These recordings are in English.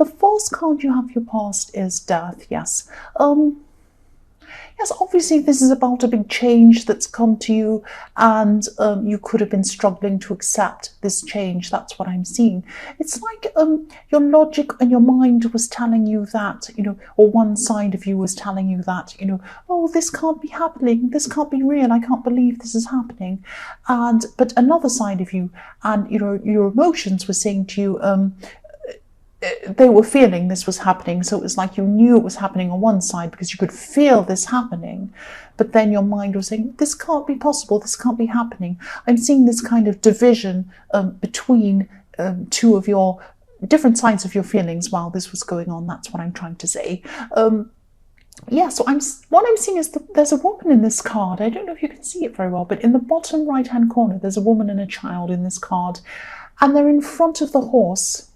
The first card you have for your past is death, yes. Yes, obviously this is about a big change that's come to you, and you could have been struggling to accept this change. That's what I'm seeing. It's like your logic and your mind was telling you that, or one side of you was telling you that, oh, this can't be happening. This can't be real. I can't believe this is happening. But another side of you and, your emotions were saying to you, they were feeling this was happening. So it was like you knew it was happening on one side because you could feel this happening. But then your mind was saying, this can't be possible. This can't be happening. I'm seeing this kind of division between two of your different sides of your feelings while this was going on. That's what I'm trying to say. Yeah, so what I'm seeing is that there's a woman in this card. I don't know if you can see it very well, but in the bottom right-hand corner, there's a woman and a child in this card. And they're in front of the horse.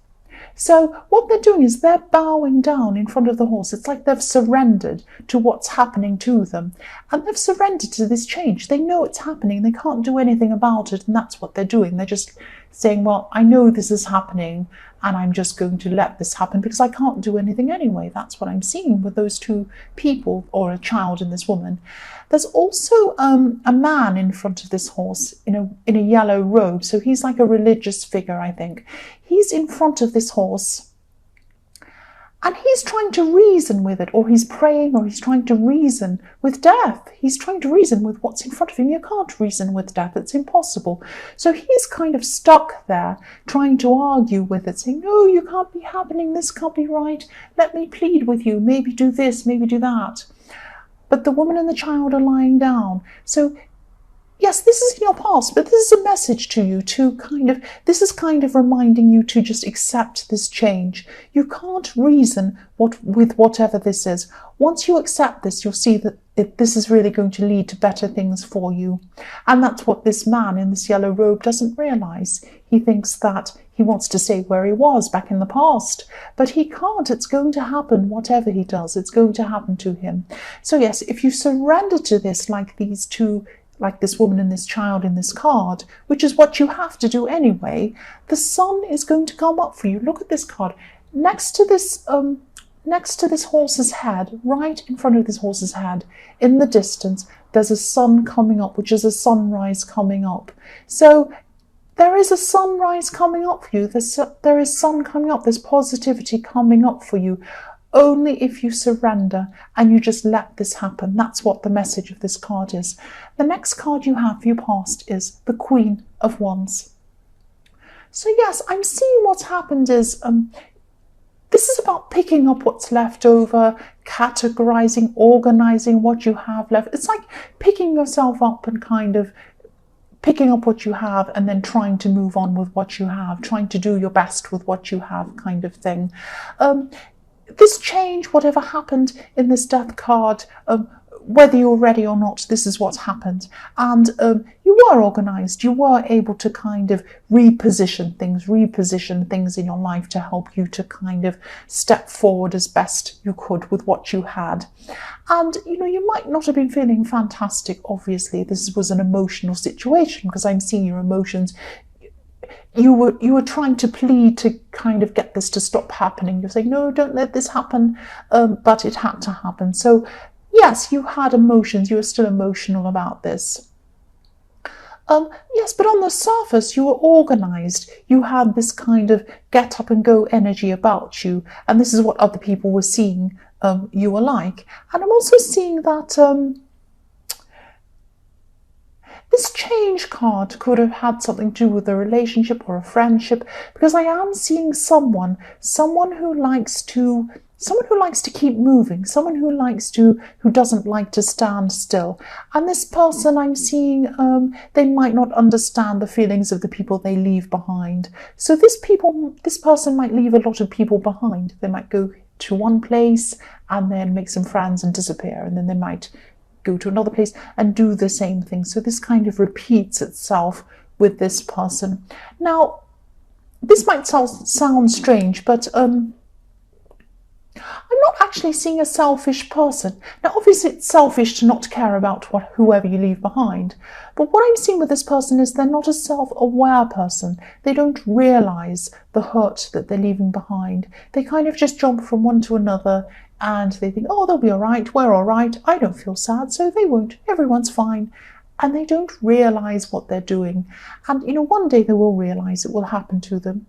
So what they're doing is they're bowing down in front of the horse. It's like they've surrendered to what's happening to them. And they've surrendered to this change. They know it's happening. They can't do anything about it. And that's what they're doing. They're just saying, well, I know this is happening and I'm just going to let this happen because I can't do anything anyway. That's what I'm seeing with those two people, or a child and this woman. There's also a man in front of this horse in a yellow robe. So he's like a religious figure, I think. He's in front of this horse and he's trying to reason with it, or he's praying, or he's trying to reason with death. He's trying to reason with what's in front of him. You can't reason with death. It's impossible. So he's kind of stuck there trying to argue with it, saying, no, you can't be happening. This can't be right. Let me plead with you. Maybe do this, maybe do that. But the woman and the child are lying down. So yes, this is in your past, but this is a message to you this is kind of reminding you to just accept this change. You can't reason with whatever this is. Once you accept this, you'll see that this is really going to lead to better things for you. And that's what this man in this yellow robe doesn't realize. He thinks that he wants to stay where he was back in the past, but he can't. It's going to happen. Whatever he does, it's going to happen to him. So yes, if you surrender to this, like these two, like this woman and this child in this card, which is what you have to do anyway, the sun is going to come up for you. Look at this card. Next to this horse's head, right in front of this horse's head, in the distance, there's a sun coming up, which is a sunrise coming up. So there is a sunrise coming up for you. There is sun coming up. There's positivity coming up for you. Only if you surrender and you just let this happen. That's what the message of this card is. The next card you have for your past is the Queen of Wands. So yes, I'm seeing what's happened is this is about picking up what's left over, categorizing, organizing what you have left. It's like picking yourself up and kind of picking up what you have and then trying to move on with what you have, trying to do your best with what you have, kind of thing. This change, whatever happened in this death card, whether you're ready or not, this is what's happened. And you were organized. You were able to kind of reposition things in your life to help you to kind of step forward as best you could with what you had. And, you might not have been feeling fantastic. Obviously, this was an emotional situation because I'm seeing your emotions. You were trying to plead to kind of get this to stop happening. You're saying, no, don't let this happen. But it had to happen. So yes, you had emotions. You were still emotional about this. Yes, but on the surface, you were organized. You had this kind of get up and go energy about you. And this is what other people were seeing you were like. And I'm also seeing that this change card could have had something to do with a relationship or a friendship, because I am seeing someone who likes to keep moving, someone who doesn't like to stand still. And this person I'm seeing, they might not understand the feelings of the people they leave behind. So this person might leave a lot of people behind. They might go to one place and then make some friends and disappear, and then they might go to another place and do the same thing. So this kind of repeats itself with this person. Now, this might sound strange, but I'm I'm not actually seeing a selfish person. Now, obviously, it's selfish to not care about whoever you leave behind. But what I'm seeing with this person is they're not a self-aware person. They don't realise the hurt that they're leaving behind. They kind of just jump from one to another and they think, oh, they'll be all right. We're all right. I don't feel sad, so they won't. Everyone's fine. And they don't realise what they're doing. And, one day they will realise it will happen to them.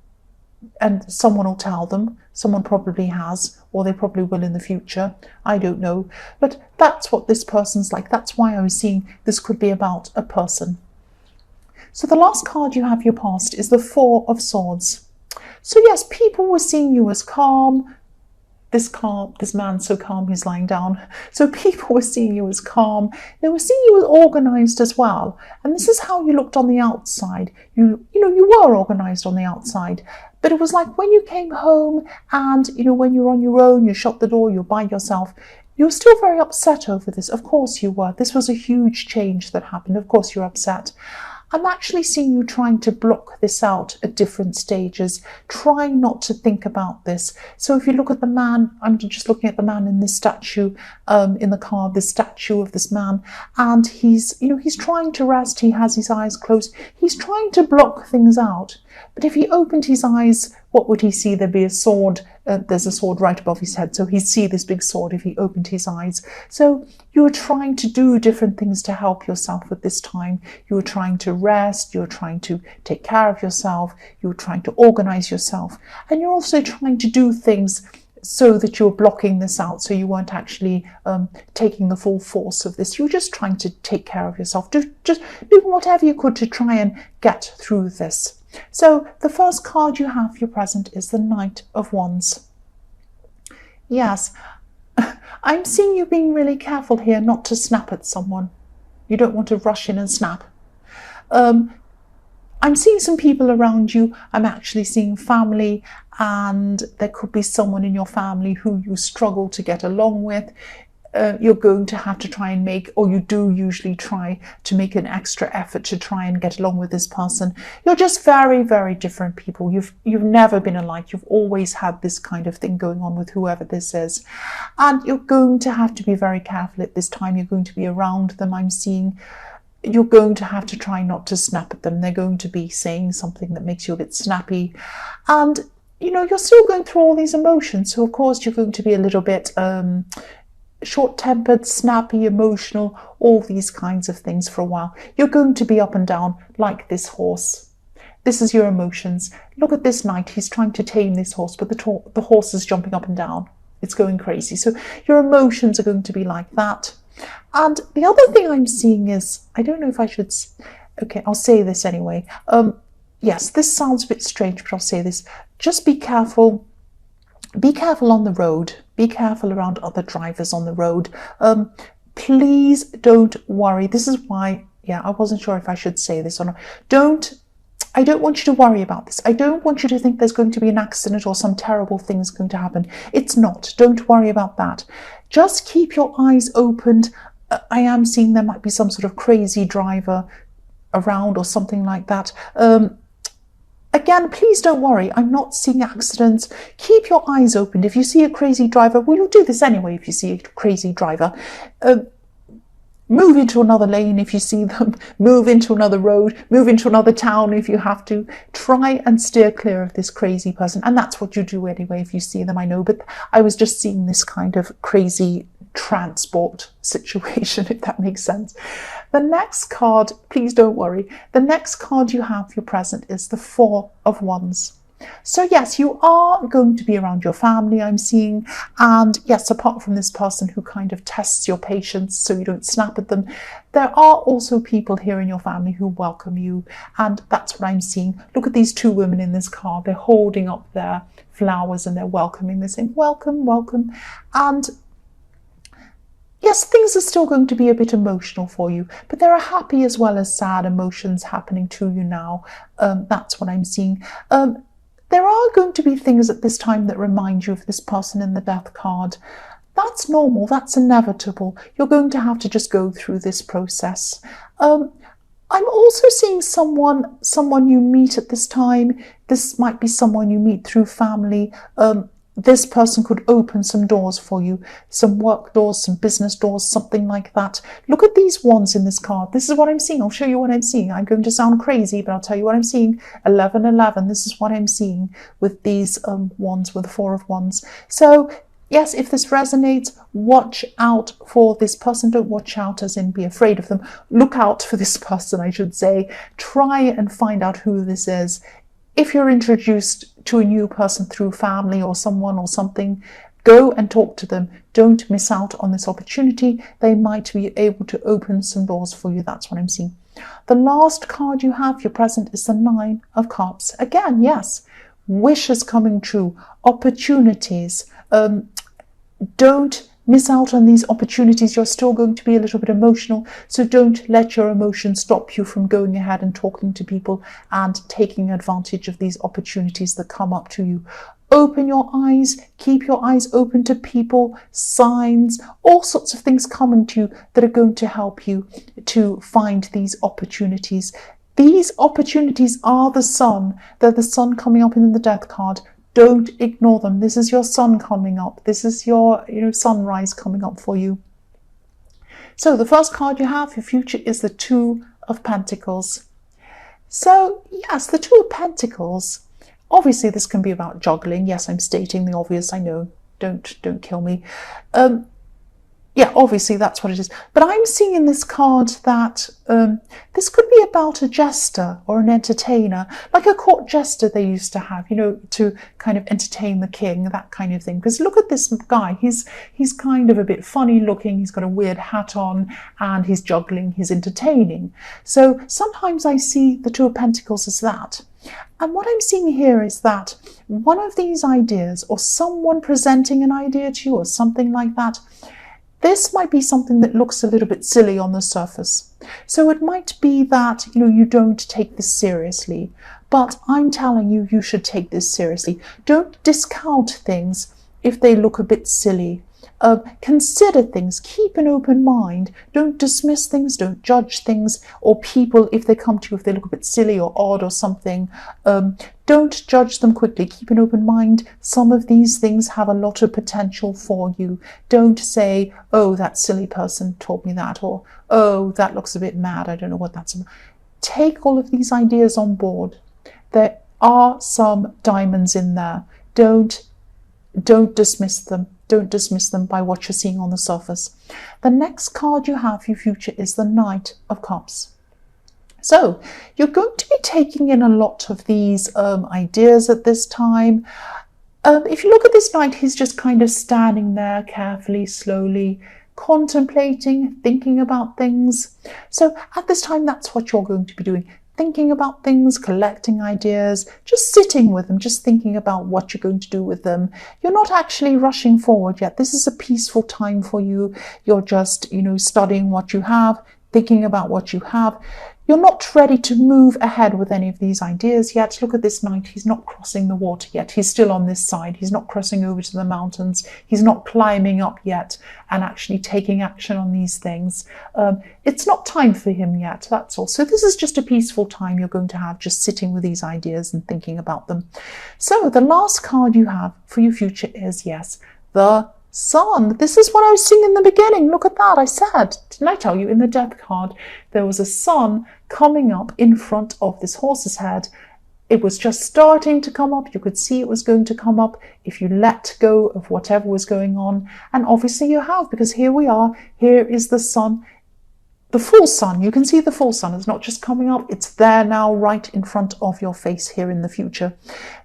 And someone will tell them. Someone probably has, or they probably will in the future. I don't know. But that's what this person's like. That's why I was seeing this could be about a person. So the last card you have your past is the Four of Swords. So yes, people were seeing you as calm. This man's so calm he's lying down. So people were seeing you as calm. They were seeing you as organised as well. And this is how you looked on the outside. You were organised on the outside. But it was like when you came home and, when you're on your own, you shut the door, you're by yourself, you're still very upset over this. Of course you were. This was a huge change that happened. Of course you're upset. I'm actually seeing you trying to block this out at different stages, trying not to think about this. So if you look at the man, I'm just looking at the man in this statue, in the card, this statue of this man, and he's trying to rest. He has his eyes closed. He's trying to block things out. But if he opened his eyes, what would he see? There'd be a sword. There's a sword right above his head, so he'd see this big sword if he opened his eyes. So you were trying to do different things to help yourself at this time. You were trying to rest, you were trying to take care of yourself, you were trying to organise yourself, and you're also trying to do things so that you're blocking this out, so you weren't actually taking the full force of this. You were just trying to take care of yourself, just doing whatever you could to try and get through this. So the first card you have for your present is the Knight of Wands. Yes, I'm seeing you being really careful here not to snap at someone. You don't want to rush in and snap. I'm seeing some people around you. I'm actually seeing family, and there could be someone in your family who you struggle to get along with. You're going to have to try and make, or you do usually try to make an extra effort to try and get along with this person. You're just very, very different people. You've never been alike. You've always had this kind of thing going on with whoever this is. And you're going to have to be very careful at this time. You're going to be around them. I'm seeing you're going to have to try not to snap at them. They're going to be saying something that makes you a bit snappy. And, you're still going through all these emotions. So, of course, you're going to be a little bit short-tempered, snappy, emotional, all these kinds of things for a while. You're going to be up and down like this horse. This is your emotions. Look at this knight. He's trying to tame this horse, but the horse is jumping up and down. It's going crazy. So your emotions are going to be like that. And the other thing I'm seeing is, I don't know if I should, okay, I'll say this anyway. Yes, this sounds a bit strange, but I'll say this. Just be careful. Be careful on the road. Be careful around other drivers on the road. Please don't worry. This is why, I wasn't sure if I should say this or not. I don't want you to worry about this. I don't want you to think there's going to be an accident or some terrible thing's going to happen. It's not. Don't worry about that. Just keep your eyes opened. I am seeing there might be some sort of crazy driver around or something like that. Again, please don't worry. I'm not seeing accidents. Keep your eyes open. If you see a crazy driver, well, you'll do this anyway if you see a crazy driver. Move into another lane if you see them. Move into another road. Move into another town if you have to. Try and steer clear of this crazy person. And that's what you do anyway if you see them, I know. But I was just seeing this kind of crazy transport situation, if that makes sense. The next card, please don't worry, the next card you have for your present is the Four of Wands. So yes, you are going to be around your family, I'm seeing, and yes, apart from this person who kind of tests your patience so you don't snap at them, there are also people here in your family who welcome you, and that's what I'm seeing. Look at these two women in this card. They're holding up their flowers and they're welcoming. They're saying, welcome, welcome. And yes, things are still going to be a bit emotional for you, but there are happy as well as sad emotions happening to you now. That's what I'm seeing. There are going to be things at this time that remind you of this person in the death card. That's normal. That's inevitable. You're going to have to just go through this process. I'm also seeing someone you meet at this time. This might be someone you meet through family. this person could open some doors for you, some work doors, some business doors, something like that. Look at these wands in this card. This is what I'm seeing. I'll show you what I'm seeing. I'm going to sound crazy, but I'll tell you what I'm seeing. 11, 11. This is what I'm seeing with these wands, with the Four of Wands. So yes, if this resonates, watch out for this person. Don't watch out as in be afraid of them. Look out for this person, I should say. Try and find out who this is. If you're introduced to a new person through family or someone or something, go and talk to them. Don't miss out on this opportunity. They might be able to open some doors for you. That's what I'm seeing. The last card you have, your present, is the Nine of Cups. Again, yes, wishes coming true, opportunities. Don't miss out on these opportunities. You're still going to be a little bit emotional, so don't let your emotions stop you from going ahead and talking to people and taking advantage of these opportunities that come up to you. Open your eyes, keep your eyes open to people, signs, all sorts of things coming to you that are going to help you to find these opportunities. These opportunities are the sun. They're the sun coming up in the Death card. Don't ignore them. This is your sun coming up. This is your sunrise coming up for you. So the first card you have, your future, is the Two of Pentacles. So yes, the Two of Pentacles. Obviously, this can be about juggling. Yes, I'm stating the obvious. I know. Don't kill me. Yeah, obviously that's what it is. But I'm seeing in this card that this could be about a jester or an entertainer, like a court jester they used to have, to kind of entertain the king, that kind of thing. Because look at this guy. He's kind of a bit funny looking. He's got a weird hat on and he's juggling, he's entertaining. So sometimes I see the Two of Pentacles as that. And what I'm seeing here is that one of these ideas, or someone presenting an idea to you or something like that, this might be something that looks a little bit silly on the surface. So it might be that, you don't take this seriously. But I'm telling you, you should take this seriously. Don't discount things if they look a bit silly. Consider things, keep an open mind. Don't dismiss things, don't judge things, or people if they come to you, if they look a bit silly or odd or something. Don't judge them quickly, keep an open mind. Some of these things have a lot of potential for you. Don't say, oh, that silly person told me that, or oh, that looks a bit mad, I don't know what that's about. Take all of these ideas on board. There are some diamonds in there. Don't dismiss them. Don't dismiss them by what you're seeing on the surface. The next card you have for your future is the Knight of Cups. So you're going to be taking in a lot of these ideas at this time. If you look at this knight, he's just kind of standing there carefully, slowly, contemplating, thinking about things. So at this time, that's what you're going to be doing. Thinking about things, collecting ideas, just sitting with them, just thinking about what you're going to do with them. You're not actually rushing forward yet. This is a peaceful time for you. You're just, studying what you have, thinking about what you have. You're not ready to move ahead with any of these ideas yet. Look at this knight. He's not crossing the water yet. He's still on this side. He's not crossing over to the mountains. He's not climbing up yet and actually taking action on these things. It's not time for him yet, that's all. So this is just a peaceful time you're going to have, just sitting with these ideas and thinking about them. So the last card you have for your future is, yes, the Sun. This is what I was seeing in the beginning. Look at that. I said, didn't I tell you, in the Death card, there was a sun coming up in front of this horse's head. It was just starting to come up. You could see it was going to come up if you let go of whatever was going on. And obviously you have, because here we are. Here is the sun. The full sun. You can see the full sun. It's not just coming up. It's there now, right in front of your face here in the future.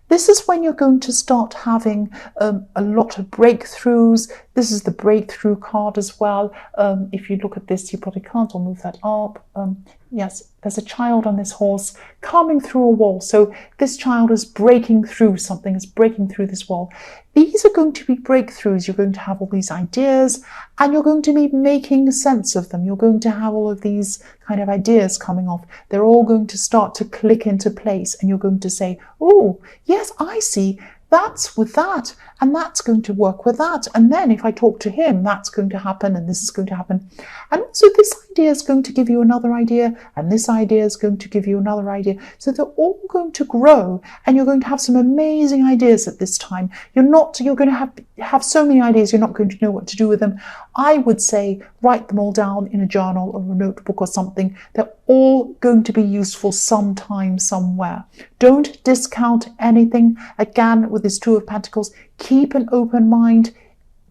This is when you're going to start having a lot of breakthroughs. This is the breakthrough card as well. If you look at this, you probably can't. I'll move that up. Yes, there's a child on this horse coming through a wall. So this child is breaking through something, is breaking through this wall. These are going to be breakthroughs. You're going to have all these ideas and you're going to be making sense of them. You're going to have all of these kind of ideas coming off. They're all going to start to click into place and you're going to say, oh, yes, I see. That's with that, and that's going to work with that. And then if I talk to him, that's going to happen, and this is going to happen. And also this idea is going to give you another idea, and this idea is going to give you another idea. So they're all going to grow, and you're going to have some amazing ideas at this time. You're going to have so many ideas, you're not going to know what to do with them. I would say write them all down in a journal or a notebook or something. They're all going to be useful sometime, somewhere. Don't discount anything. Again, with this Two of Pentacles, keep an open mind.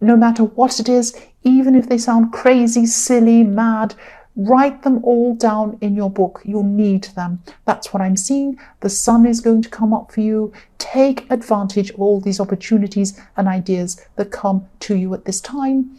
No matter what it is, even if they sound crazy, silly, mad, write them all down in your book. You'll need them. That's what I'm seeing. The sun is going to come up for you. Take advantage of all these opportunities and ideas that come to you at this time.